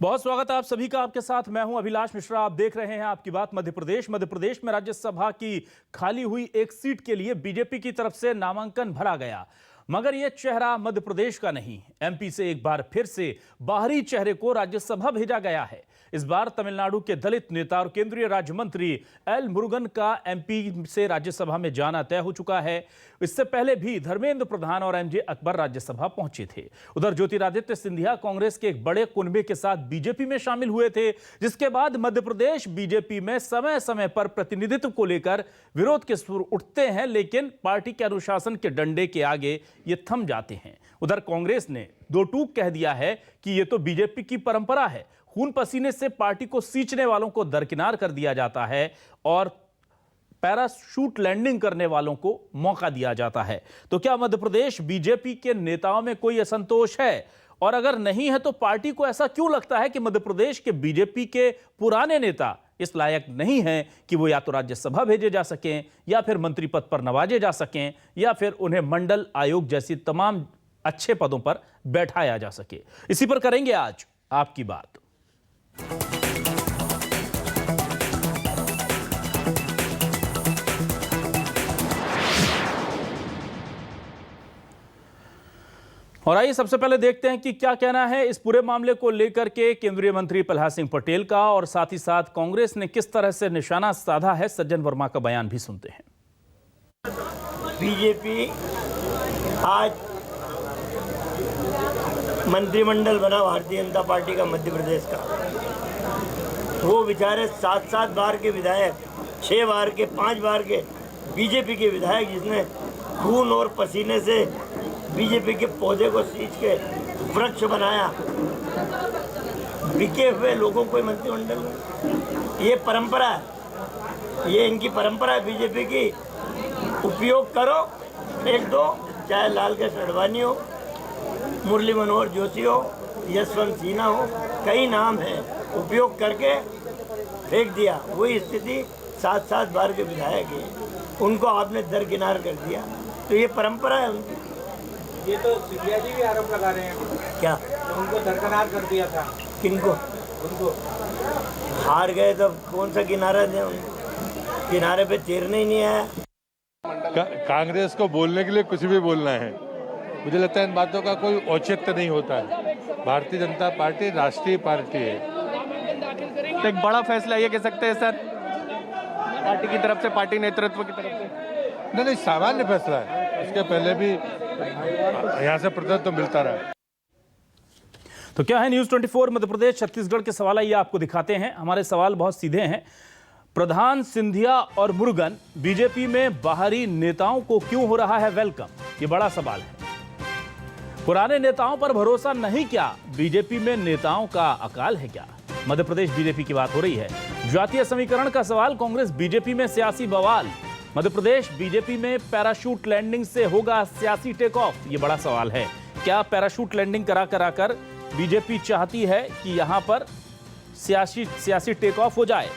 बहुत स्वागत है आप सभी का। आपके साथ मैं हूं अभिलाष मिश्रा। आप देख रहे हैं आपकी बात मध्य प्रदेश में राज्यसभा की खाली हुई एक सीट के लिए बीजेपी की तरफ से नामांकन भरा गया, मगर यह चेहरा मध्य प्रदेश का नहीं, एमपी से एक बार फिर से बाहरी चेहरे को राज्यसभा भेजा गया है। इस बार तमिलनाडु के दलित नेता और केंद्रीय राज्य मंत्री एल मुरुगन का एमपी से राज्यसभा में जाना तय हो चुका है। इससे पहले भी धर्मेंद्र प्रधान और एमजे अकबर राज्यसभा पहुंचे थे। उधर ज्योतिरादित्य सिंधिया कांग्रेस के एक बड़े कुनबे के साथ बीजेपी में शामिल हुए थे, जिसके बाद मध्य प्रदेश बीजेपी में समय समय पर प्रतिनिधित्व को लेकर विरोध के सुर उठते हैं, लेकिन पार्टी के अनुशासन के डंडे के आगे ये थम जाते हैं। उधर कांग्रेस ने दो टूक कह दिया है कि ये तो बीजेपी की परंपरा है, खून पसीने से पार्टी को सींचने वालों को दरकिनार कर दिया जाता है और पैराशूट लैंडिंग करने वालों को मौका दिया जाता है। तो क्या मध्य प्रदेश बीजेपी के नेताओं में कोई असंतोष है? और अगर नहीं है तो पार्टी को ऐसा क्यों लगता है कि मध्य प्रदेश के बीजेपी के पुराने नेता इस लायक नहीं हैं कि वो या तो राज्यसभा भेजे जा सकें या फिर मंत्री पद पर नवाजे जा सकें या फिर उन्हें मंडल आयोग जैसी तमाम अच्छे पदों पर बैठाया जा सके? इसी पर करेंगे आज आपकी बात। और आइए सबसे पहले देखते हैं कि क्या कहना है इस पूरे मामले को लेकर के केंद्रीय मंत्री प्रहलाद सिंह पटेल का, और साथ ही साथ कांग्रेस ने किस तरह से निशाना साधा है। सज्जन वर्मा का बयान भी सुनते हैं। बीजेपी आज मंत्रिमंडल बना भारतीय जनता पार्टी का मध्य प्रदेश का, वो बेचारे 7-7 बार के विधायक, 6 बार के 5 बार के बीजेपी के विधायक, जिसने खून और पसीने से बीजेपी के पौधे को सींच के वृक्ष बनाया, बिके हुए लोगों को मंत्रिमंडल में, ये परंपरा है, ये इनकी परंपरा है बीजेपी की। उपयोग करो, फेंक दो, चाहे लाल कृष्ण आडवाणी हो, मुरली मनोहर जोशी हो, यशवंत सिन्हा हो, कई नाम है, उपयोग करके फेंक दिया। वही स्थिति 7-7 बार के विधायक है, उनको आपने दरकिनार कर दिया, तो ये परंपरा है उनकी। ये तो सिंधिया जी भी आरोप लगा रहे हैं। क्या? तो उनको दरकिनार कर दिया था। किनको? उनको। हार गए तो कौन सा किनारा दें उनको? किनारे पे तैरने ही नहीं आया। कांग्रेस को बोलने के लिए कुछ भी बोलना है, मुझे लगता है इन बातों का कोई औचित्य नहीं होता है। भारतीय जनता पार्टी राष्ट्रीय पार्टी है। तो एक बड़ा फैसला ये कह सकते हैं सर, पार्टी की तरफ से, पार्टी नेतृत्व की तरफ से? नहीं, सामान्य फैसला है। इसके पहले भी यहाँ से प्रतिनिधित्व मिलता रहा। तो क्या है न्यूज़ 24 मध्य प्रदेश छत्तीसगढ़ के सवाल ये आपको दिखाते हैं। हमारे सवाल बहुत सीधे हैं। प्रधान, सिंधिया और मुरुगन बीजेपी में बाहरी नेताओं को क्यों हो रहा है वेलकम? ये बड़ा सवाल है। पुराने नेताओं पर भरोसा नहीं क्या? बीजेपी में नेताओं का अकाल है क्या? मध्य प्रदेश बीजेपी की बात हो रही है। जातीय समीकरण का सवाल, कांग्रेस बीजेपी में सियासी बवाल। मध्य प्रदेश बीजेपी में पैराशूट लैंडिंग से होगा सियासी टेक ऑफ? ये बड़ा सवाल है। क्या पैराशूट लैंडिंग कराकर बीजेपी चाहती है कि यहां पर सियासी टेक ऑफ हो जाए?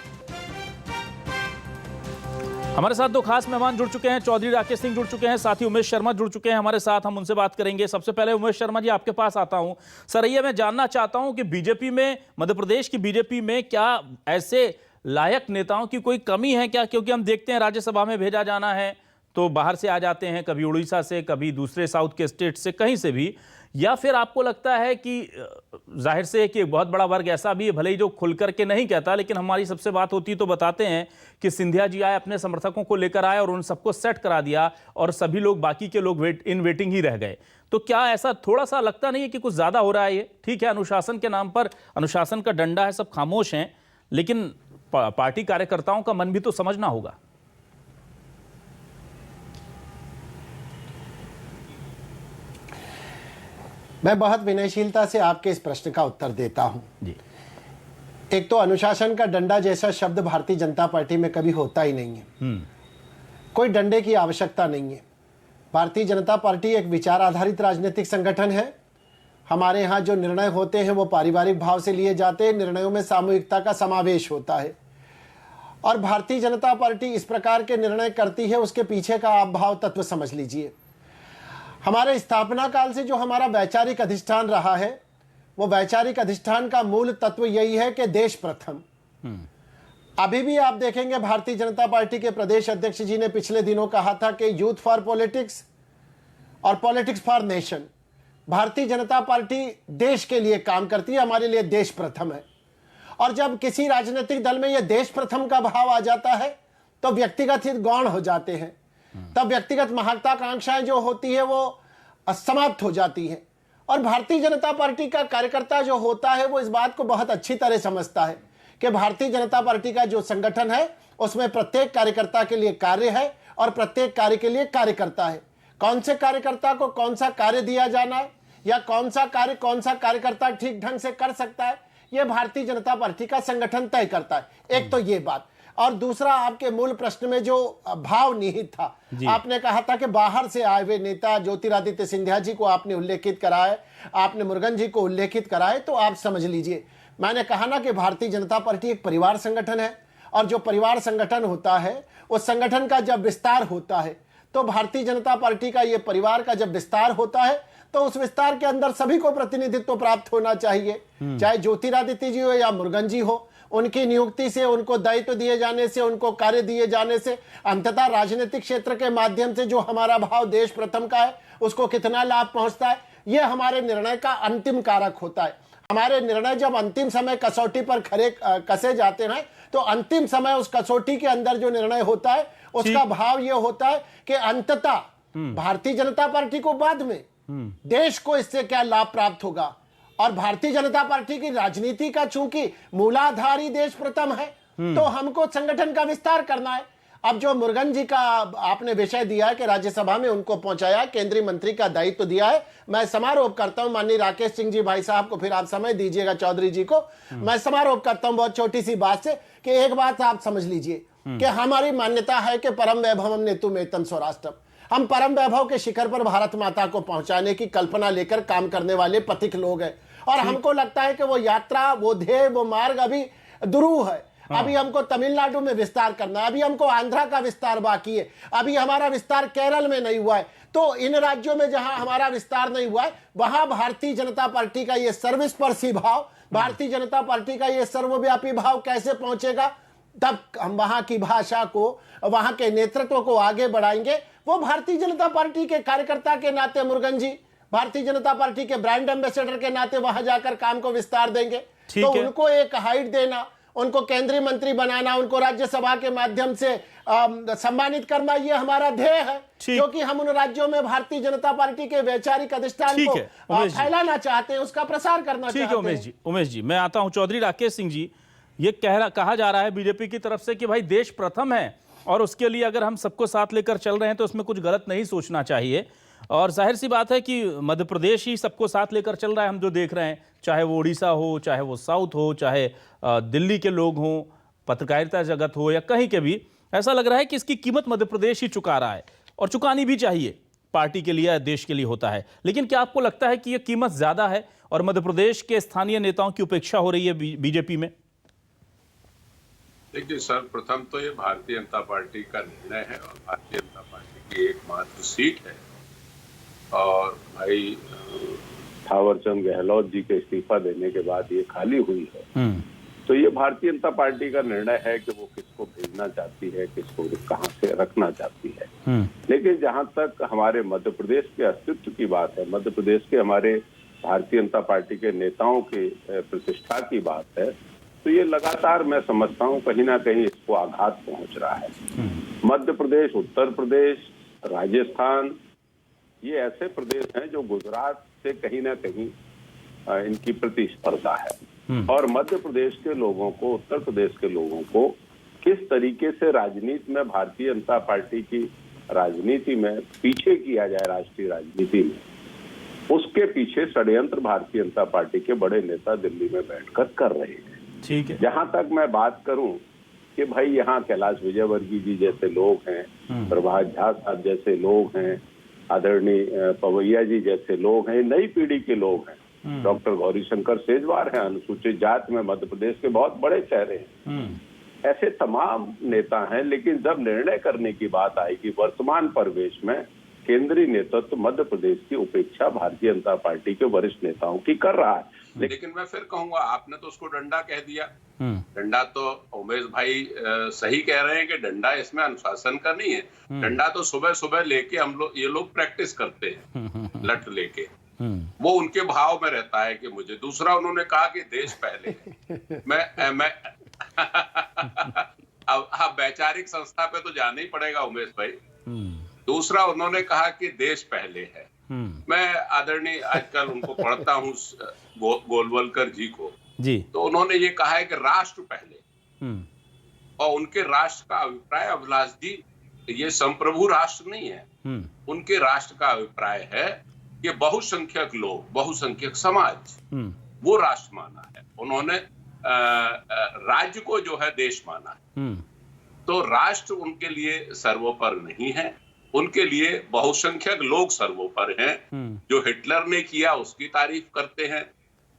हमारे साथ दो खास मेहमान जुड़ चुके हैं। चौधरी राकेश सिंह जुड़ चुके हैं, साथ ही उमेश शर्मा जुड़ चुके हैं हमारे साथ। हम उनसे बात करेंगे। सबसे पहले उमेश शर्मा जी, आपके पास आता हूं। सर, ये मैं जानना चाहता हूं कि बीजेपी में, मध्य प्रदेश की बीजेपी में क्या ऐसे लायक नेताओं की कोई कमी है क्या? क्योंकि हम देखते हैं राज्यसभा में भेजा जाना है तो बाहर से आ जाते हैं, कभी उड़ीसा से, कभी दूसरे साउथ के स्टेट से, कहीं से भी। या फिर आपको लगता है कि जाहिर से है कि एक बहुत बड़ा वर्ग ऐसा भी है, भले ही जो खुल करके नहीं कहता, लेकिन हमारी सबसे बात होती तो बताते हैं कि सिंधिया जी आए, अपने समर्थकों को लेकर आए और उन सबको सेट करा दिया और सभी लोग, बाकी के लोग वेटिंग ही रह गए। तो क्या ऐसा थोड़ा सा लगता नहीं है कि कुछ ज्यादा हो रहा है? ये ठीक है, अनुशासन के नाम पर अनुशासन का डंडा है, सब खामोश हैं, लेकिन पार्टी कार्यकर्ताओं का मन भी तो समझना होगा। मैं बहुत विनयशीलता से आपके इस प्रश्न का उत्तर देता हूं जी। एक तो अनुशासन का डंडा जैसा शब्द भारतीय जनता पार्टी में कभी होता ही नहीं है। कोई डंडे की आवश्यकता नहीं है। भारतीय जनता पार्टी एक विचार आधारित राजनीतिक संगठन है। हमारे यहाँ जो निर्णय होते हैं वो पारिवारिक भाव से लिए जाते हैं। निर्णयों में सामूहिकता का समावेश होता है और भारतीय जनता पार्टी इस प्रकार के निर्णय करती है, उसके पीछे का आप भाव तत्व समझ लीजिए। हमारे स्थापना काल से जो हमारा वैचारिक अधिष्ठान रहा है वो वैचारिक अधिष्ठान का मूल तत्व यही है कि देश प्रथम। अभी भी आप देखेंगे भारतीय जनता पार्टी के प्रदेश अध्यक्ष जी ने पिछले दिनों कहा था कि यूथ फॉर पॉलिटिक्स और पॉलिटिक्स फॉर नेशन, भारतीय जनता पार्टी देश के लिए काम करती है, हमारे लिए देश प्रथम है। और जब किसी राजनीतिक दल में यह देश प्रथम का भाव आ जाता है तो व्यक्तिगत हित गौण हो जाते हैं, तब व्यक्तिगत महत्वाकांक्षाएं जो होती है वो समाप्त हो जाती है। और भारतीय जनता पार्टी का कार्यकर्ता जो होता है वो इस बात को बहुत अच्छी तरह समझता है कि भारतीय जनता पार्टी का जो संगठन है उसमें प्रत्येक कार्यकर्ता के लिए कार्य है और प्रत्येक कार्य के लिए कार्यकर्ता है। कौन से कार्यकर्ता को कौन सा कार्य दिया जाना है या कौन सा कार्यकर्ता ठीक ढंग से कर सकता है, यह भारतीय जनता पार्टी का संगठन तय करता है। एक तो ये बात, और दूसरा आपके मूल प्रश्न में जो भाव निहित था, आपने कहा था कि बाहर से आए हुए नेता ज्योतिरादित्य सिंधिया जी को आपने उल्लेखित करा है, आपने मुरुगन जी को उल्लेखित करा है, तो आप समझ लीजिए मैंने कहा ना कि भारतीय जनता पार्टी एक परिवार संगठन है, और जो परिवार संगठन होता है उस संगठन का जब विस्तार होता है तो भारतीय जनता पार्टी का ये परिवार का जब विस्तार होता है तो उस विस्तार के अंदर सभी को प्रतिनिधित्व प्राप्त होना चाहिए, चाहे ज्योतिरादित्य जी हो या मुरुगन जी हो। उनकी नियुक्ति से, उनको दायित्व दिए जाने से, उनको कार्य दिए जाने से अंततः राजनीतिक क्षेत्र के माध्यम से जो हमारा भाव देश प्रथम का है उसको कितना लाभ पहुंचता है, यह हमारे निर्णय का अंतिम कारक होता है। हमारे निर्णय जब अंतिम समय कसौटी पर खरे कसे जाते हैं तो अंतिम समय उस कसौटी के अंदर जो निर्णय होता है उसका भाव यह होता है कि अंततः भारतीय जनता पार्टी को बाद में देश को इससे क्या लाभ प्राप्त होगा। और भारतीय जनता पार्टी की राजनीति का चूंकि मूलाधार ही देश प्रथम है तो हमको संगठन का विस्तार करना है। अब जो मुरुगन जी का आपने विषय दिया है कि राज्यसभा में उनको पहुंचाया, केंद्रीय मंत्री का दायित्व दिया है, मैं समारोप करता हूं माननीय राकेश सिंह जी भाई साहब को, फिर आप समय दीजिएगा चौधरी जी को, मैं समारोप करता हूं बहुत छोटी सी बात से कि एक बात आप समझ लीजिए कि हमारी मान्यता है कि परम वैभवम नेतुम एतम स्वराष्ट्रम, हम परम वैभव के शिखर पर भारत माता को पहुंचाने की कल्पना लेकर काम करने वाले पथिक लोग हैं। और हमको लगता है कि वो यात्रा, वो ध्येय, वो मार्ग अभी दुरूह है। अभी हमको तमिलनाडु में विस्तार करना है, अभी हमको आंध्रा का विस्तार बाकी है, अभी हमारा विस्तार केरल में नहीं हुआ है। तो इन राज्यों में जहां हमारा विस्तार नहीं हुआ है वहां भारतीय जनता पार्टी का ये सर्वस्पर्शी भाव, भारतीय जनता पार्टी का ये सर्वव्यापी भाव कैसे पहुंचेगा, तब हम वहां की भाषा को, वहां के नेतृत्व को आगे बढ़ाएंगे। वो भारतीय जनता पार्टी के कार्यकर्ता के नाते मुरुगन जी भारतीय जनता पार्टी के ब्रांड एम्बेसडर के नाते वहां जाकर काम को विस्तार देंगे। तो उनको एक हाइट देना, उनको केंद्रीय मंत्री बनाना, उनको राज्यसभा के माध्यम से सम्मानित करना, ये हमारा ध्येय है, क्योंकि हम उन राज्यों में भारतीय जनता पार्टी के वैचारिक अधिष्ठान को फैलाना चाहते हैं, उसका प्रसार करना चाहते हैं। उमेश जी मैं आता हूं। चौधरी राकेश सिंह जी, ये कहा जा रहा है बीजेपी की तरफ से कि भाई देश प्रथम है और उसके लिए अगर हम सबको साथ लेकर चल रहे हैं तो उसमें कुछ गलत नहीं सोचना चाहिए। और जाहिर सी बात है कि मध्य प्रदेश ही सबको साथ लेकर चल रहा है, हम जो देख रहे हैं, चाहे वो उड़ीसा हो, चाहे वो साउथ हो, चाहे दिल्ली के लोग हों, पत्रकारिता जगत हो या कहीं के भी, ऐसा लग रहा है कि इसकी कीमत मध्य प्रदेश ही चुका रहा है और चुकानी भी चाहिए, पार्टी के लिए, देश के लिए होता है। लेकिन क्या आपको लगता है कि यह कीमत ज्यादा है और मध्य प्रदेश के स्थानीय नेताओं की उपेक्षा हो रही है बीजेपी में? देखिए, सर्वप्रथम तो ये भारतीय जनता पार्टी का निर्णय है और भारतीय जनता पार्टी की एकमात्र सीट है। और भाई थावरचंद गहलोत जी के इस्तीफा देने के बाद ये खाली हुई है, तो ये भारतीय जनता पार्टी का निर्णय है कि वो किसको भेजना चाहती है, किसको कहां से रखना चाहती है। लेकिन जहां तक हमारे मध्य प्रदेश के अस्तित्व की बात है, मध्य प्रदेश के हमारे भारतीय जनता पार्टी के नेताओं के प्रतिष्ठा की बात है, तो ये लगातार मैं समझता हूँ कहीं ना कहीं इसको आघात पहुंच रहा है। मध्य प्रदेश, उत्तर प्रदेश, राजस्थान, ये ऐसे प्रदेश हैं जो गुजरात से कहीं ना कहीं इनकी प्रतिस्पर्धा है। और मध्य प्रदेश के लोगों को, उत्तर प्रदेश के लोगों को किस तरीके से राजनीति में, भारतीय जनता पार्टी की राजनीति में पीछे किया जाए, राष्ट्रीय राजनीति में, उसके पीछे षड्यंत्र भारतीय जनता पार्टी के बड़े नेता दिल्ली में बैठकर कर रहे हैं। ठीक है। जहां तक मैं बात करूं कि भाई यहाँ कैलाश विजयवर्गीय जी जैसे लोग हैं, प्रभात झा साहब जैसे लोग हैं, आदरणीय पवैया जी जैसे लोग हैं, नई पीढ़ी के लोग हैं, डॉक्टर गौरीशंकर सेजवार हैं, अनुसूचित जाति में मध्य प्रदेश के बहुत बड़े चेहरे हैं, ऐसे तमाम नेता हैं। लेकिन जब निर्णय करने की बात आएगी वर्तमान परिवेश में, केंद्रीय नेतृत्व मध्य प्रदेश की उपेक्षा भारतीय जनता पार्टी के वरिष्ठ नेताओं की कर रहा है। लेकिन मैं फिर कहूंगा, आपने तो उसको डंडा कह दिया। डंडा तो उमेश भाई सही कह रहे हैं कि डंडा इसमें अनुशासन का नहीं है। डंडा तो सुबह सुबह लेके ये लोग प्रैक्टिस करते हैं, लट लेके। वो उनके भाव में रहता है कि मुझे। दूसरा, उन्होंने कहा कि देश पहले है। मैं अब वैचारिक संस्था पे तो जाना ही पड़ेगा उमेश भाई। दूसरा, उन्होंने कहा कि देश पहले है। मैं आदरणीय आजकल उनको पढ़ता हूँ गोलवलकर जी को, तो उन्होंने ये कहा है कि राष्ट्र पहले। और उनके राष्ट्र का अभिप्राय, अभिलाष जी, ये संप्रभु राष्ट्र नहीं है। उनके राष्ट्र का अभिप्राय है कि बहुसंख्यक लोग, बहुसंख्यक समाज, वो राष्ट्र माना है। उन्होंने राज्य को जो है देश माना है। तो राष्ट्र उनके लिए सर्वोपर नहीं है, उनके लिए बहुसंख्यक लोग सर्वोपर हैं। जो हिटलर ने किया उसकी तारीफ करते हैं,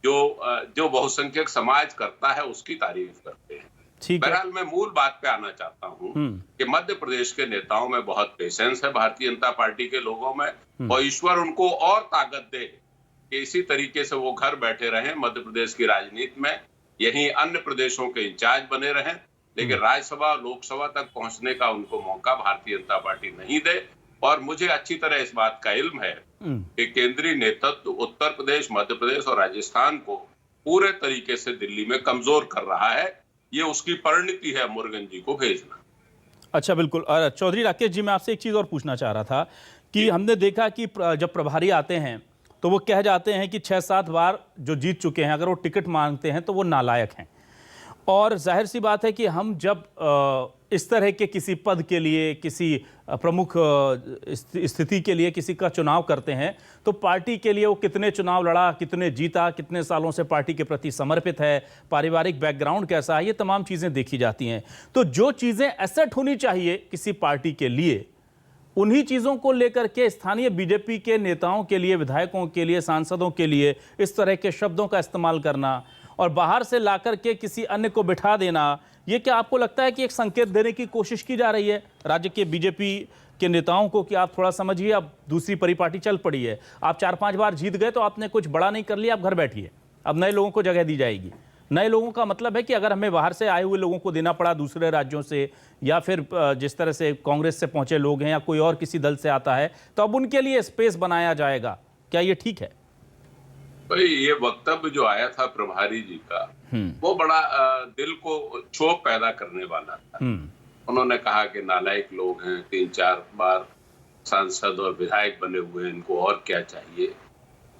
जो बहुसंख्यक समाज करता है उसकी तारीफ करते हैं। बहरहाल मैं मूल बात पे आना चाहता हूँ कि मध्य प्रदेश के नेताओं में बहुत पेशेंस है, भारतीय जनता पार्टी के लोगों में, और ईश्वर उनको और ताकत दे कि इसी तरीके से वो घर बैठे रहें, मध्य प्रदेश की राजनीति में यहीं अन्य प्रदेशों के इंचार्ज बने रहें, लेकिन राज्यसभा लोकसभा तक पहुंचने का उनको मौका भारतीय जनता पार्टी नहीं दे। और मुझे अच्छी तरह इस बात का इल्म है कि केंद्रीय नेतृत्व उत्तर प्रदेश, मध्य प्रदेश और राजस्थान को पूरे तरीके से दिल्ली में कमजोर कर रहा है। ये उसकी परिणति है मुरुगन जी को भेजना। अच्छा, बिल्कुल। चौधरी राकेश जी, मैं आपसे एक चीज और पूछना चाह रहा था कि हमने देखा कि जब प्रभारी आते हैं तो वो कह जाते हैं कि 6-7 बार जो जीत चुके हैं, अगर वो टिकट मांगते हैं तो वो नालायक हैं। और जाहिर सी बात है कि हम जब इस तरह के किसी पद के लिए, किसी प्रमुख स्थिति के लिए किसी का चुनाव करते हैं तो पार्टी के लिए वो कितने चुनाव लड़ा, कितने जीता, कितने सालों से पार्टी के प्रति समर्पित है, पारिवारिक बैकग्राउंड कैसा है, ये तमाम चीज़ें देखी जाती हैं। तो जो चीज़ें एसेट होनी चाहिए किसी पार्टी के लिए, उन्हीं चीज़ों को लेकर के स्थानीय बीजेपी के नेताओं के लिए, विधायकों के लिए, सांसदों के लिए इस तरह के शब्दों का इस्तेमाल करना और बाहर से लाकर के किसी अन्य को बिठा देना, ये क्या आपको लगता है कि एक संकेत देने की कोशिश की जा रही है राज्य के बीजेपी के नेताओं को कि आप थोड़ा समझिए, अब दूसरी परिपाटी चल पड़ी है, आप 4-5 बार जीत गए तो आपने कुछ बड़ा नहीं कर लिया, आप घर बैठिए, अब नए लोगों को जगह दी जाएगी। नए लोगों का मतलब है कि अगर हमें बाहर से आए हुए लोगों को देना पड़ा दूसरे राज्यों से, या फिर जिस तरह से कांग्रेस से पहुंचे लोग हैं या कोई और किसी दल से आता है, तो अब उनके लिए स्पेस बनाया जाएगा, क्या ये ठीक है? भाई, ये वक्तव्य जो आया था प्रभारी जी का, वो बड़ा दिल को क्षोभ पैदा करने वाला था। उन्होंने कहा कि नालायक लोग हैं, 3-4 बार सांसद और विधायक बने हुए हैं, इनको और क्या चाहिए।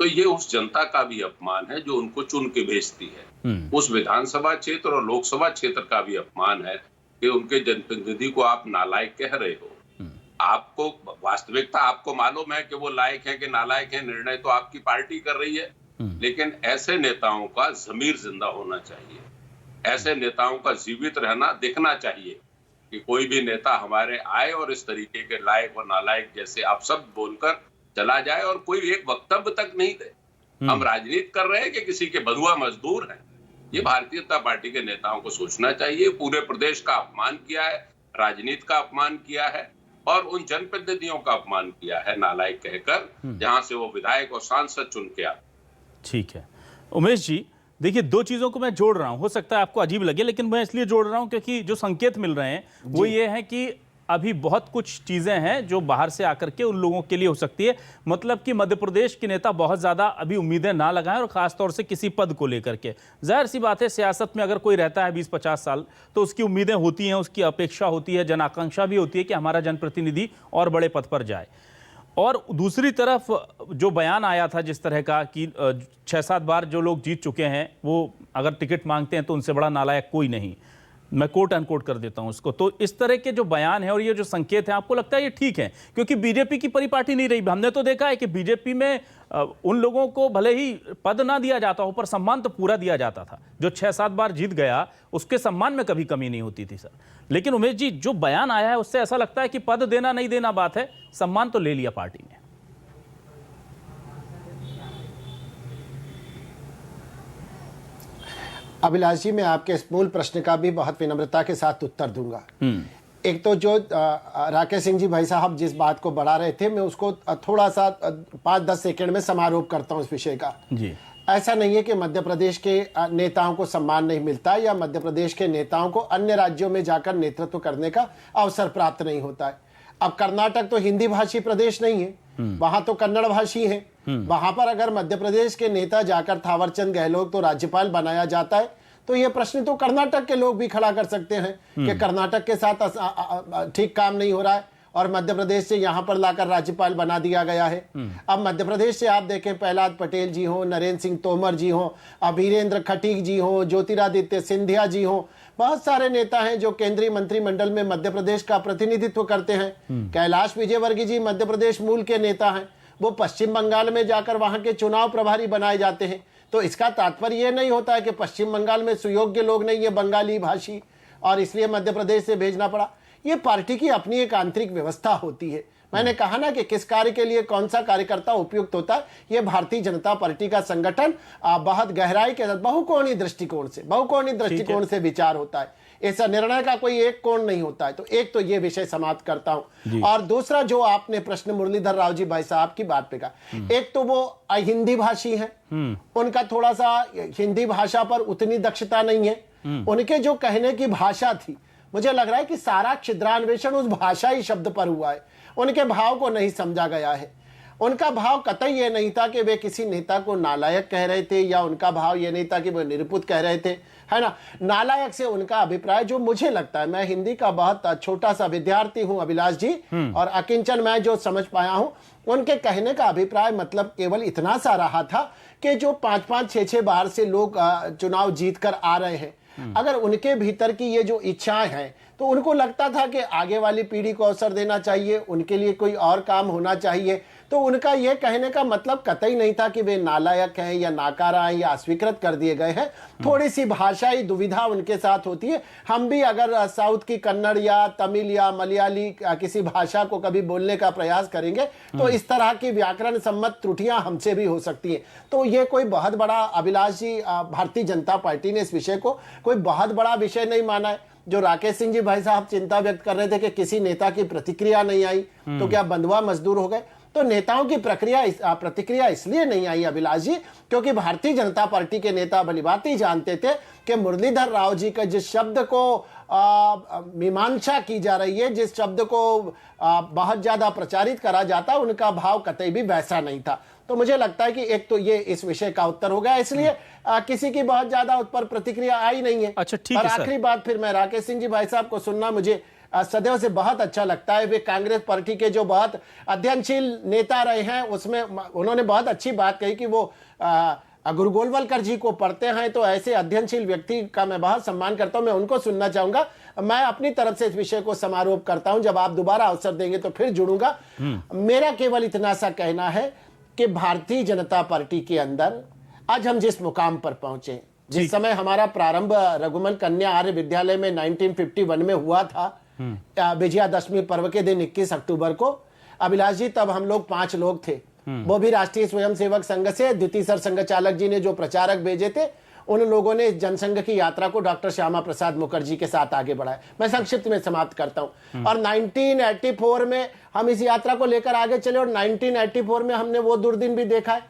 तो ये उस जनता का भी अपमान है जो उनको चुन के भेजती है। उस विधानसभा क्षेत्र और लोकसभा क्षेत्र का भी अपमान है कि उनके जनप्रतिनिधि को आप नालायक कह रहे हो। आपको वास्तविकता आपको मालूम है कि वो लायक है कि नालायक है, निर्णय तो आपकी पार्टी कर रही है। लेकिन ऐसे नेताओं का ज़मीर जिंदा होना चाहिए, ऐसे नेताओं का जीवित रहना दिखना चाहिए कि कोई भी नेता हमारे आए और इस तरीके के लायक और नालायक जैसे आप सब बोलकर चला जाए और कोई एक वक्तव्य तक नहीं दे। हम राजनीति कर रहे हैं कि किसी के बंधुआ मजदूर हैं। ये भारतीय जनता पार्टी के नेताओं को सोचना चाहिए। पूरे प्रदेश का अपमान किया है, राजनीति का अपमान किया है और उन जनप्रतिनिधियों का अपमान किया है नालायक कहकर, जहां से वो विधायक और सांसद चुन के आते। ठीक है उमेश जी, देखिए 2 चीज़ों को मैं जोड़ रहा हूं, हो सकता है आपको अजीब लगे लेकिन मैं इसलिए जोड़ रहा हूं क्योंकि जो संकेत मिल रहे हैं वो ये है कि अभी बहुत कुछ चीज़ें हैं जो बाहर से आकर के उन लोगों के लिए हो सकती है, मतलब कि मध्य प्रदेश के नेता बहुत ज़्यादा अभी उम्मीदें ना लगाएं और ख़ासतौर से किसी पद को लेकर के। जाहिर सी बात है, सियासत में अगर कोई रहता है 20-50 साल तो उसकी उम्मीदें होती हैं, उसकी अपेक्षा होती है, जन आकांक्षा भी होती है कि हमारा जनप्रतिनिधि और बड़े पद पर जाए। और दूसरी तरफ जो बयान आया था जिस तरह का कि 6-7 बार जो लोग जीत चुके हैं वो अगर टिकट मांगते हैं तो उनसे बड़ा नालायक कोई नहीं, मैं कोट अनकोट कर देता हूं उसको। तो इस तरह के जो बयान है और ये जो संकेत है, आपको लगता है ये ठीक है? क्योंकि बीजेपी की परिपाटी नहीं रही। हमने तो देखा है कि बीजेपी में उन लोगों को भले ही पद ना दिया जाता हो पर सम्मान तो पूरा दिया जाता था। जो 6-7 बार जीत गया उसके सम्मान में कभी कमी नहीं होती थी सर। लेकिन उमेश जी, जो बयान आया है उससे ऐसा लगता है कि पद देना नहीं देना बात है, सम्मान तो ले लिया पार्टी ने। अभिलाष जी, मैं आपके इस मूल प्रश्न का भी बहुत विनम्रता के साथ उत्तर दूंगा। एक तो जो राकेश सिंह जी भाई साहब जिस बात को बढ़ा रहे थे, मैं उसको थोड़ा सा 5-10 सेकंड में समारोप करता हूं इस विषय का। जी। ऐसा नहीं है कि मध्य प्रदेश के नेताओं को सम्मान नहीं मिलता या मध्य प्रदेश के नेताओं को अन्य राज्यों में जाकर नेतृत्व करने का अवसर प्राप्त नहीं होता है। अब कर्नाटक तो हिंदी भाषी प्रदेश नहीं है, वहां तो कन्नड़ भाषी है। वहां पर अगर मध्य प्रदेश के नेता जाकर थावरचंद गहलोत को राज्यपाल बनाया जाता है तो ये प्रश्न तो कर्नाटक के लोग भी खड़ा कर सकते हैं कि कर्नाटक के साथ ठीक काम नहीं हो रहा है और मध्य प्रदेश से यहां पर लाकर राज्यपाल बना दिया गया है। अब मध्य प्रदेश से आप देखें, प्रहलाद पटेल जी हो, नरेंद्र सिंह तोमर जी हो, वीरेंद्र खटीक जी हो, ज्योतिरादित्य सिंधिया जी हो, बहुत सारे नेता हैं जो केंद्रीय मंत्रिमंडल में मध्य प्रदेश का प्रतिनिधित्व करते हैं। कैलाश विजयवर्गीय जी मध्य प्रदेश मूल के नेता हैं, वो पश्चिम बंगाल में जाकर वहां के चुनाव प्रभारी बनाए जाते हैं। तो इसका तात्पर्य यह नहीं होता है कि पश्चिम बंगाल में सुयोग्य लोग नहीं है बंगाली भाषी और इसलिए मध्य प्रदेश से भेजना पड़ा। ये पार्टी की अपनी एक आंतरिक व्यवस्था होती है। मैंने कहा ना कि किस कार्य के लिए कौन सा कार्यकर्ता उपयुक्त होता है, ये भारतीय जनता पार्टी का संगठन बहुत गहराई के साथ बहुकोणीय दृष्टिकोण से विचार होता है। ऐसा निर्णय का कोई एक कोण नहीं होता है। तो एक तो ये विषय समाप्त करता हूं और दूसरा जो आपने प्रश्न मुरलीधर राव जी भाई साहब की बात पे कहा, एक तो वो हिंदी भाषी है, उनका थोड़ा सा हिंदी भाषा पर उतनी दक्षता नहीं है। उनके जो कहने की भाषा थी, मुझे लग रहा है कि सारा छिद्रान्वेषण उस भाषाई शब्द पर हुआ है, उनके भाव को नहीं समझा गया है। उनका भाव कतई ये नहीं था कि वे किसी नेता को नालायक कह रहे थे या उनका भाव ये नहीं था कि वे निरपुत कह रहे थे, है ना। नालायक से उनका अभिप्राय जो मुझे लगता है, मैं हिंदी का बहुत छोटा सा विद्यार्थी हूं अभिलाष जी, और अकिंचन मैं जो समझ पाया हूं, उनके कहने का अभिप्राय मतलब केवल इतना सा रहा था कि जो 5-5, 6-6 बार से लोग चुनाव जीत कर आ रहे हैं, अगर उनके भीतर की ये जो इच्छाएं हैं तो उनको लगता था कि आगे वाली पीढ़ी को अवसर देना चाहिए, उनके लिए कोई और काम होना चाहिए। तो उनका यह कहने का मतलब कतई नहीं था कि वे नालायक हैं या नाकारा हैं या अस्वीकृत कर दिए गए हैं। थोड़ी सी भाषाई दुविधा उनके साथ होती है। हम भी अगर साउथ की कन्नड़ या तमिल या मलयाली किसी भाषा को कभी बोलने का प्रयास करेंगे तो इस तरह की व्याकरण सम्मत त्रुटियां हमसे भी हो सकती हैं। तो ये कोई बहुत बड़ा, अभिलाष जी, भारतीय जनता पार्टी ने इस विषय को कोई बहुत बड़ा विषय नहीं माना है। जो राकेश सिंह जी भाई साहब चिंता व्यक्त कर रहे थे कि किसी नेता की प्रतिक्रिया नहीं आई तो क्या बंधुआ मजदूर हो गए, तो नेताओं की प्रतिक्रिया इसलिए नहीं आई अभिलाष जी क्योंकि भारतीय जनता पार्टी के नेता भलीभांति जानते थे कि मुरलीधर राव जी का जिस शब्द को मीमांसा की जा रही है, जिस शब्द को बहुत ज्यादा प्रचारित करा जाता, उनका भाव कतई भी वैसा नहीं था। तो मुझे लगता है कि एक तो ये इस विषय का उत्तर हो गया, इसलिए किसी की बहुत ज्यादा उस पर प्रतिक्रिया आई नहीं है। अच्छा, ठीक है। और आखिरी बात, फिर मैं राकेश सिंह जी भाई साहब को सुनना मुझे सदैव से बहुत अच्छा लगता है। वे कांग्रेस पार्टी के जो बहुत अध्ययनशील नेता रहे हैं, उसमें उन्होंने बहुत अच्छी बात कही कि वो गुरु गोलवलकर जी को पढ़ते हैं। तो ऐसे अध्ययनशील व्यक्ति का मैं बहुत सम्मान करता हूं, मैं उनको सुनना चाहूंगा। मैं अपनी तरफ से इस विषय को समारोप करता हूं, जब आप दोबारा अवसर देंगे तो फिर जुड़ूंगा। मेरा केवल इतना सा कहना है कि भारतीय जनता पार्टी के अंदर आज हम जिस मुकाम पर पहुंचे, जिस समय हमारा प्रारंभ रघुमन कन्या आर्य विद्यालय में 1951 में हुआ था, विजयादशमी पर्व के दिन 21 अक्टूबर को, अभिलाष जी, तब हम लोग 5 लोग थे, वो भी राष्ट्रीय स्वयंसेवक संघ से। द्वितीय सर संघ चालक जी ने जो प्रचारक भेजे थे, उन लोगों ने जनसंघ की यात्रा को डॉक्टर श्यामा प्रसाद मुखर्जी के साथ आगे बढ़ाया। मैं संक्षिप्त में समाप्त करता हूं। और 1984 में हम इस यात्रा को लेकर आगे चले और 1984 में हमने वो दुर्दिन भी देखा है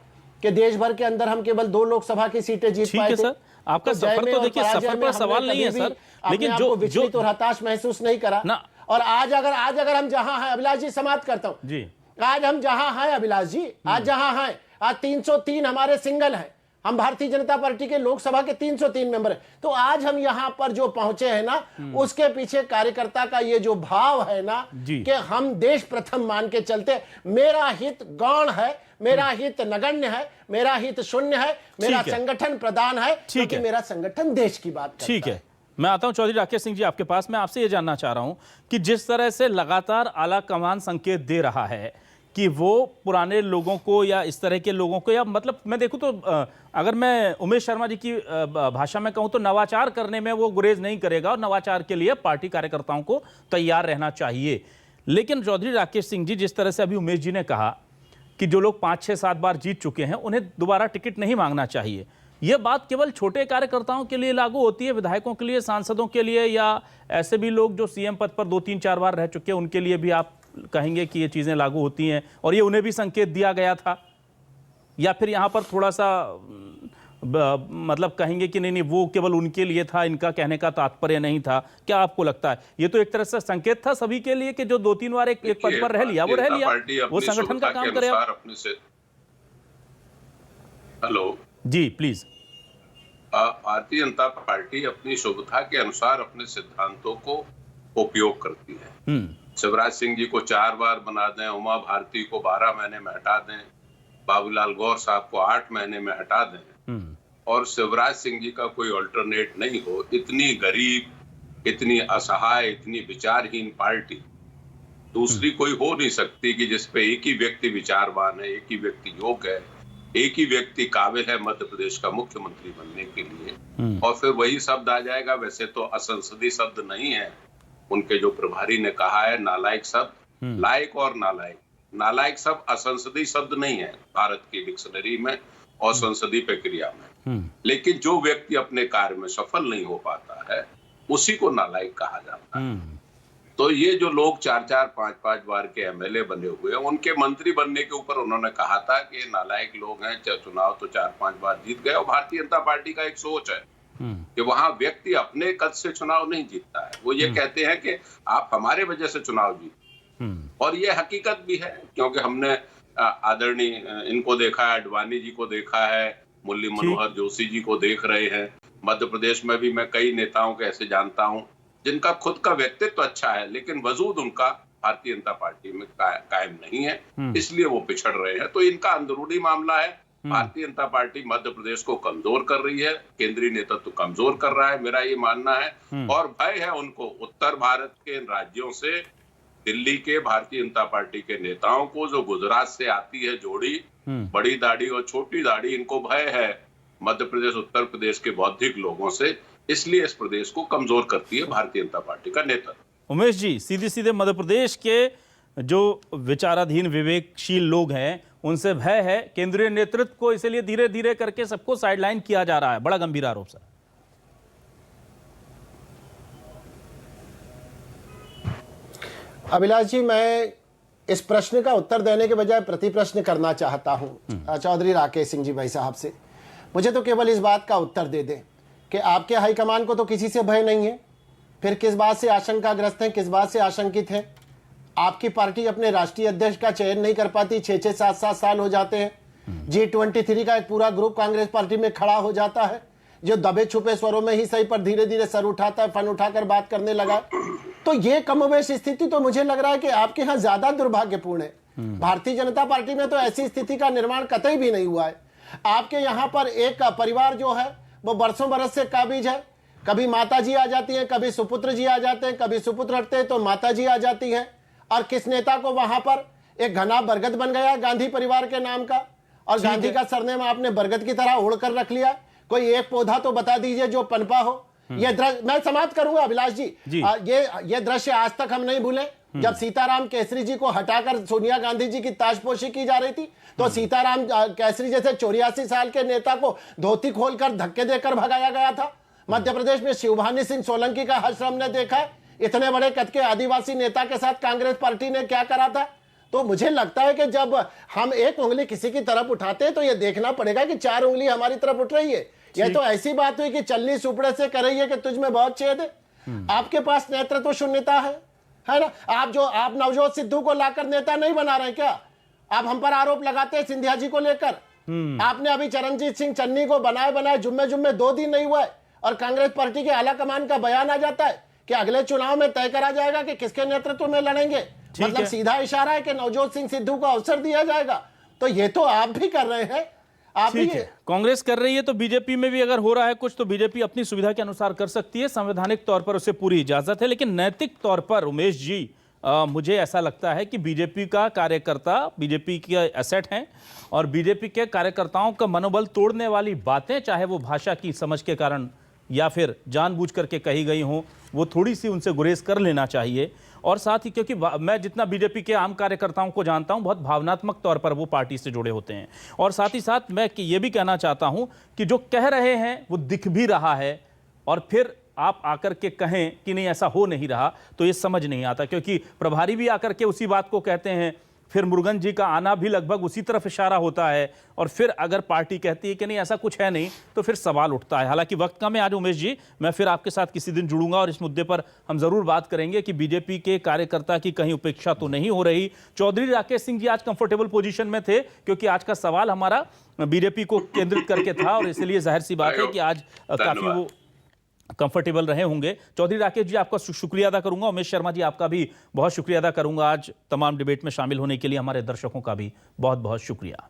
कि देश भर के अंदर हम केवल 2 लोकसभा की सीटें जीत पाए थे। आपका सफर तो देखिए, सफर पर सवाल नहीं है सर, लेकिन जो विचलित और हताश महसूस नहीं करा ना। और आज अगर हम जहां हैं, अभिलाष जी, समाप्त करता हूं जी, आज हम जहां हैं अभिलाष जी, आज जहां हैं, आज 303 हमारे सिंगल है, हम भारतीय जनता पार्टी के लोकसभा के 303 मेंबर हैं। तो आज हम यहां पर जो पहुंचे हैं ना, उसके पीछे कार्यकर्ता का ये जो भाव है ना कि हम देश प्रथम मान के चलते, मेरा हित गौण है, मेरा हित नगण्य है, मेरा हित शून्य है, मेरा संगठन प्रधान है, क्योंकि मेरा संगठन देश की बात करता है। ठीक है, मैं आता हूं चौधरी राकेश सिंह जी आपके पास। मैं आपसे ये जानना चाह रहा हूं कि जिस तरह से लगातार आला कमान संकेत दे रहा है कि वो पुराने लोगों को या इस तरह के लोगों को, या मतलब मैं देखूं तो अगर मैं उमेश शर्मा जी की भाषा में कहूं तो नवाचार करने में वो गुरेज नहीं करेगा और नवाचार के लिए पार्टी कार्यकर्ताओं को तैयार रहना चाहिए। लेकिन चौधरी राकेश सिंह जी, जिस तरह से अभी उमेश जी ने कहा कि जो लोग 5, 6, 7 बार जीत चुके हैं उन्हें दोबारा टिकट नहीं मांगना चाहिए, यह बात केवल छोटे कार्यकर्ताओं के लिए लागू होती है, विधायकों के लिए, सांसदों के लिए, या ऐसे भी लोग जो सीएम पद पर 2, 3, 4 बार रह चुके हैं उनके लिए भी आप कहेंगे कि ये चीजें लागू होती हैं और ये उन्हें भी संकेत दिया गया था, या फिर यहां पर थोड़ा सा मतलब कहेंगे कि नहीं नहीं वो केवल उनके लिए था, इनका कहने का तात्पर्य नहीं था? क्या आपको लगता है ये तो एक तरह से संकेत था सभी के लिए कि जो 2-3 बार एक पद पर रह लिया वो रह लिया, वो संगठन का काम करे? Hello ji please. Bharatiya Janata party अपनी सुविधा के अनुसार अपने सिद्धांतों को उपयोग करती है। शिवराज सिंह जी को 4 बार बना दें, उमा भारती को 12 महीने में हटा दें, बाबूलाल गौर साहब को 8 महीने में हटा दें, और शिवराज सिंह जी का कोई अल्टरनेट नहीं हो, इतनी गरीब, इतनी असहाय, इतनी विचारहीन पार्टी दूसरी कोई हो नहीं सकती कि जिसपे एक ही व्यक्ति विचारवान है, एक ही व्यक्ति योग्य है, एक ही व्यक्ति काबिल है मध्य प्रदेश का मुख्यमंत्री बनने के लिए। और फिर वही शब्द आ जाएगा, वैसे तो असंसदीय शब्द नहीं है, उनके जो प्रभारी ने कहा है नालायक शब्द, लायक और नालायक, नालायक शब्द असंसदीय शब्द नहीं है भारत की डिक्शनरी में और संसदीय प्रक्रिया में। लेकिन जो व्यक्ति अपने कार्य में सफल नहीं हो पाता है उसी को नालायक कहा जाता है। तो ये जो लोग 4-4, 5-5 बार के एमएलए बने हुए हैं, उनके मंत्री बनने के ऊपर उन्होंने कहा था कि नालायक लोग हैं, चुनाव तो 4-5 बार जीत गए। और भारतीय जनता पार्टी का एक सोच है कि वहां व्यक्ति अपने कद से चुनाव नहीं जीतता है, वो ये कहते हैं कि आप हमारे वजह से चुनाव जीते। और ये हकीकत भी है, क्योंकि हमने आदरणीय इनको देखा है, अडवाणी जी को देखा है, मुरली मनोहर जोशी जी को देख रहे हैं। मध्य प्रदेश में भी मैं कई नेताओं को ऐसे जानता हूं जिनका खुद का व्यक्तित्व अच्छा है लेकिन वजूद उनका भारतीय जनता पार्टी में कायम नहीं है, इसलिए वो पिछड़ रहे हैं। तो इनका अंदरूनी मामला है। भारतीय जनता पार्टी मध्य प्रदेश को कमजोर कर रही है, केंद्रीय नेतृत्व कमजोर कर रहा है, मेरा ये मानना है। और भय है उनको उत्तर भारत के राज्यों से, दिल्ली के भारतीय जनता पार्टी के नेताओं को, जो गुजरात से आती है जोड़ी, बड़ी दाढ़ी और छोटी दाढ़ी, इनको भय है मध्य प्रदेश उत्तर प्रदेश के बौद्धिक लोगों से, इसलिए इस प्रदेश को कमजोर करती है भारतीय जनता पार्टी का नेतृत्व। उमेश जी, सीधे सीधे मध्य प्रदेश के जो विचाराधीन विवेकशील लोग हैं उनसे भय है केंद्रीय नेतृत्व को, इसलिए धीरे धीरे करके सबको साइडलाइन किया जा रहा है। बड़ा गंभीर आरोप सर। अभिलाष जी, मैं इस प्रश्न का उत्तर देने के बजाय प्रति प्रश्न करना चाहता हूं चौधरी राकेश सिंह जी भाई साहब से। मुझे तो केवल इस बात का उत्तर दे दें कि आपके हाईकमान को तो किसी से भय नहीं है, फिर किस बात से आशंकाग्रस्त हैं, किस बात से आशंकित हैं? आपकी पार्टी अपने राष्ट्रीय अध्यक्ष का चयन नहीं कर पाती, 6-6, 7-7 साल हो जाते हैं। G23 का एक पूरा ग्रुप कांग्रेस पार्टी में खड़ा हो जाता है, जो दबे छुपे स्वरों में ही सही पर धीरे धीरे सर उठाता है, फन उठाकर बात करने लगा। तो ये कमोबेश स्थिति तो मुझे लग रहा है कि आपके यहाँ ज्यादा दुर्भाग्यपूर्ण है। भारतीय जनता पार्टी में तो ऐसी स्थिति का निर्माण कतई भी नहीं हुआ है। आपके यहाँ पर एक परिवार जो है वो बरसों बरस से काबिज है, कभी माता जी आ जाती हैं, कभी सुपुत्र जी आ जाते हैं, कभी सुपुत्र हटते हैं तो माता जी आ जाती हैं। और किस नेता को वहां पर एक घना बरगद बन गया गांधी परिवार के नाम का, और गांधी का सरनेम आपने बरगद की तरह ओढ़ कर रख लिया। कोई एक पौधा तो बता दीजिए जो पनपा हो। ये दृश्य मैं समाप्त करूंगा अभिलाष जी, ये दृश्य आज तक हम नहीं भूले। जब सीताराम केसरी जी को हटाकर सोनिया गांधी जी की ताजपोशी की जा रही थी तो सीताराम केसरी जैसे 84 साल के नेता को धोती खोलकर धक्के देकर भगाया गया था। मध्य प्रदेश में शिवभानी सिंह सोलंकी का हश्र हमने देखा है। इतने बड़े कद के आदिवासी नेता के साथ कांग्रेस पार्टी ने क्या करा था। तो मुझे लगता है कि जब हम एक उंगली किसी की तरफ उठाते हैं तो ये देखना पड़ेगा कि 4 उंगली हमारी तरफ उठ रही है। ये तो ऐसी बात हुई कि चलनी सुपड़े से कर रही है कि तुझ में बहुत छेद है। आपके पास नेतृत्व शून्यता है ना। आप नवजोत सिद्धू को लाकर नेता नहीं बना रहे क्या? आप हम पर आरोप लगाते हैं सिंधिया जी को लेकर। आपने अभी चरणजीत सिंह चन्नी को बनाए जुम्मे 2 दिन नहीं हुआ है और कांग्रेस पार्टी के आला कमान का बयान आ जाता है कि अगले चुनाव में तय करा जाएगा कि किसके नेतृत्व में लड़ेंगे। मतलब सीधा इशारा है कि नवजोत सिंह सिद्धू को अवसर दिया जाएगा। तो ये तो आप भी कर रहे हैं, आप भी कांग्रेस कर रही है, तो बीजेपी में भी अगर हो रहा है कुछ तो बीजेपी अपनी सुविधा के अनुसार कर सकती है। संवैधानिक तौर पर उसे पूरी इजाजत है, लेकिन नैतिक तौर पर उमेश जी मुझे ऐसा लगता है कि बीजेपी का कार्यकर्ता बीजेपी के एसेट हैं और बीजेपी के कार्यकर्ताओं का मनोबल तोड़ने वाली बातें, चाहे वो भाषा की समझ के कारण या फिर जानबूझ करके कही गई हों, वो थोड़ी सी उनसे गुरेज कर लेना चाहिए। और साथ ही क्योंकि मैं जितना बीजेपी के आम कार्यकर्ताओं को जानता हूं, बहुत भावनात्मक तौर पर वो पार्टी से जुड़े होते हैं। और साथ ही साथ मैं ये भी कहना चाहता हूं कि जो कह रहे हैं वो दिख भी रहा है और फिर आप आकर के कहें कि नहीं ऐसा हो नहीं रहा, तो ये समझ नहीं आता। क्योंकि प्रभारी भी आकर के उसी बात को कहते हैं फिर मुरुगन जी का आना भी लगभग उसी तरफ इशारा होता है, और फिर अगर पार्टी कहती है कि नहीं ऐसा कुछ है नहीं, तो फिर सवाल उठता है। हालांकि वक्त कम है आज उमेश जी, मैं फिर आपके साथ किसी दिन जुड़ूंगा और इस मुद्दे पर हम जरूर बात करेंगे कि बीजेपी के कार्यकर्ता की कहीं उपेक्षा तो नहीं हो रही। चौधरी राकेश सिंह जी आज कंफर्टेबल पोजीशन में थे, क्योंकि आज का सवाल हमारा बीजेपी को केंद्रित करके था, और इसलिए जाहिर सी बात है कि आज काफी वो कंफर्टेबल रहे होंगे। चौधरी राकेश जी, आपका शुक्रिया अदा करूंगा। उमेश शर्मा जी, आपका भी बहुत शुक्रिया अदा करूंगा आज तमाम डिबेट में शामिल होने के लिए। हमारे दर्शकों का भी बहुत बहुत शुक्रिया।